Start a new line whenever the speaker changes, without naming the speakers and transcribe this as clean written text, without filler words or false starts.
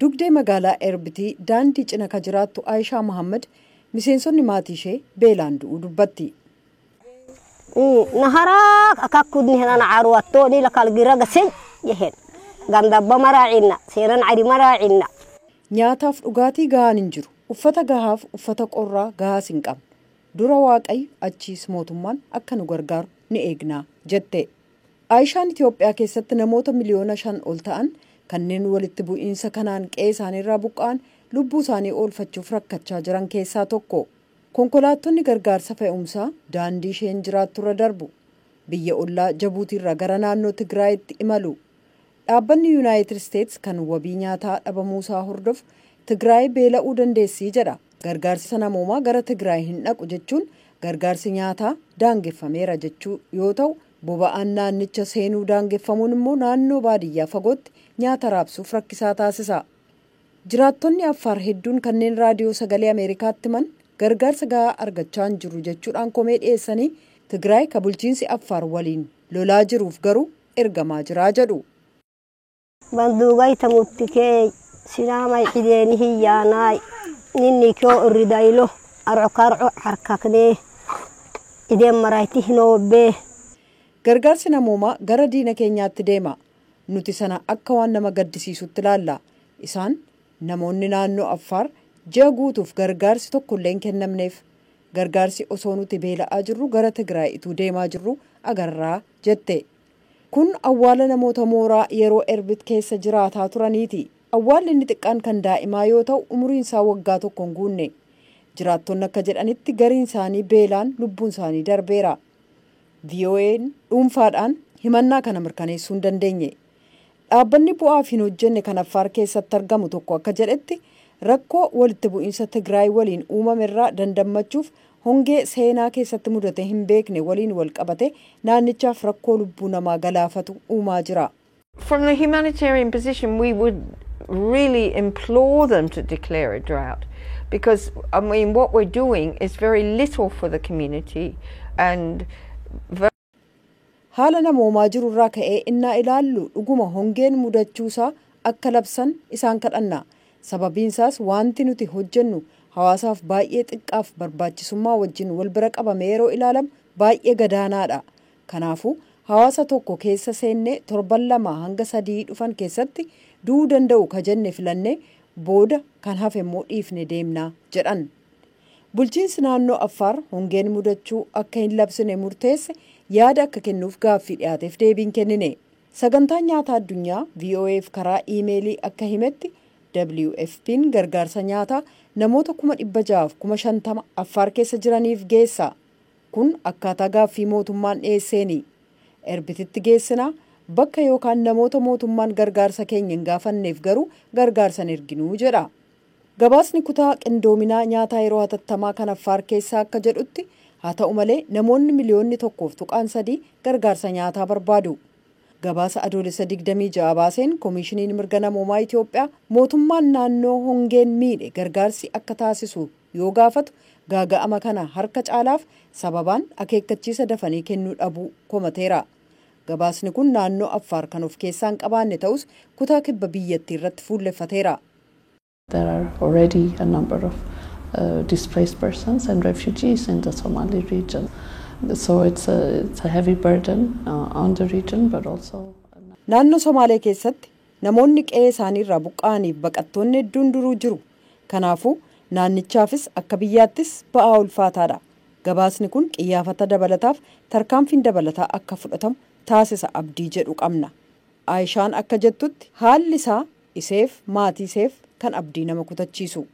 Dugdee magaalaa Erbitii daandii cina ka jiraattu Aayishaa Muhammad miseensonni maatii ishee beelaan du'uu dubbatti.
Naharaa akakkudni henan caruwattooni lakalgira gasay yehen gandabba maraacina seeran cari maraacina.
Nyaataaf dhugaatii gahaan hin jiru. Uffata gahaaf uffata qorraa gahaas hin qabnu. Dura Waaqayyo achiis mootummaan akka nu gargaaru ni eegnaa jette. Aayishaan Itoophiyaa keessatti namoota miliyoona 5 ol ta'an kanneen walitti bu'iinsa kanaan qe'ee isaaniirraa buqqa'an lubbuu isaanii oolfachuuf rakkachaa jiran keessaa tokko. Konkolaattonni gargaarsa fe'umsaa daandii isheen jiraatturra darbu. Biyya ollaa Jabuutiirraa gara naannoo Tigraayitti imalu. Dhaabbanni Yuunaayitid Isteets kan wabii nyaataa dhabamuusaa hordofu Tigraay beela'uu dandeessii jedha. Gargaarsa namoomaa gara Tigraay hin dhaqu jechuun gargaarsi nyaataa daangeffameera jechuu yoo ta'u, boba'aan naannicha seenuu daangeffamuun immoo naannoo baadiyyaa fagootti nyaata raabsuuf rakkisaa taasisa. Jiraattonni Affaar hedduun kanneen raadiyoo sagalee Ameerikaatti himan gargaarsa gahaa argachaa hin jiru jechuudhaan komee dhiyeessanii Tigraay ka bulchiinsi Affaar waliin lolaa jiruuf garuu ergamaa jiraa jedhu.
Banduugay tamuutikee sinaamay cideeni hiyyaanaay ninni koo irridaylo arcokarco harkaknee ideen marayti hinoobbee.
Gargaarsi namoomaa gara diina keenyaatti deema. Nuti sana akka waan nama gaddisiisutti ilaalla. Isaan namoonni naannoo Affaar ji'a guutuuf gargaarsi tokkollee hin kennamneef. Gargaarsi osoo nuti beela'aa jirru gara Tigraayituu deemaa jirru agarraa jette. Kun awwaala namoota mooraa yeroo Erbit keessa jiraataa turaniiti. Awwaalli inni xiqqaan kan daa'imaa yoo ta'u umuriin isaa waggaa tokko hin guunne. Jiraattonni akka jedhanitti gariin isaanii beelaan lubbuun isaanii darbeera. VOA'n dhuunfaadhaan himannaa kana mirkaneessuu hin dandeenye. Dhaabbanni bu'aaf hin hojjenne kan Affaar keessatti argamu tokko akka jedhetti rakkoo walitti bu'iinsa Tigraay waliin uumamerraa dandammachuuf hongee seenaa keessatti mudate hin beekne waliin wal qabate naannichaaf rakkoo lubbuu namaa galaafatu uumaa jira.
From the humanitarian position, we would really implore them to declare a drought because, I mean, what we're doing is very little for the community and
haala namoomaa jirurraa ka'ee innaa ilaallu dhuguma hongeen mudachuusaa akka labsan isaan kadhanna. Sababiinsaas wanti nuti hojjennu hawaasaaf baay'ee xiqqaaf barbaachisummaa wajjin wal bira qabame yeroo ilaalamu baay'ee gadaanaadha. Kanaafuu hawaasa tokko keessa seennee torban 2 hanga 3 dhufan keessatti du'uu danda'u ka jenne filannee booda kan hafe immoo dhiifne deemnaa jedhan. Bulchiinsi naannoo Affaar hongeen mudachuu akka hin labsine murteesse yaada akka kennuuf gaaffii dhiyaateef deebiin kennine. Sagantaan nyaataa addunyaa VOA'f karaa iimeelii akka himetti WFP'n gargaarsa nyaataa namoota 650,000 Affaar keessa jiraniif geessa. Kun akkaataa gaaffii mootummaan dhiyeesseeni. Erbititti geessinaa bakka yookaan namoota mootummaan gargaarsa keenya hin gaafanneef garuu gargaarsan erginuu jedha. Gabaasni kutaa qindoominaa nyaataa yeroo hatattamaa kan Affaar keessaa akka jedhutti haa ta'u malee namoonni miliyoonni 1.3 gargaarsa nyaataa barbaadu. Gabaasa adoolessa 26 baaseen Koomishiniin Mirga Namoomaa Itoophiyaa mootummaan naannoo hongeen miidhe gargaarsi akka taasisu yoo gaafatu gaaga'ama kana harka caalaaf sababaan akeekkachiisa dafanii kennuu dhabuu komateera. Gabaasni kun naannoo Affaar kan of keessaa hin qabaanne ta'us kutaa kibba biyyattii irratti fuulleffateera.
There are already a number of displaced persons and refugees in the Somali region. So it's a heavy burden on the region, but also...
Naannoo Somaalee keessatti namoonni qe'ee isaaniirraa buqqa'aniif baqattoonni hedduun duruu jiru. Kanaafuu naannichaafis akka biyyaattis ba'aa ulfaataadha. Gabaasni kun qiyyaafata dabalataaf tarkaanfiin dabalataa akka fudhatamu taasisa abdii jedhu qabna. Aayishaan akka jettutti haalli isaa iseef maatii iseef kan abdii nama kutachiisu.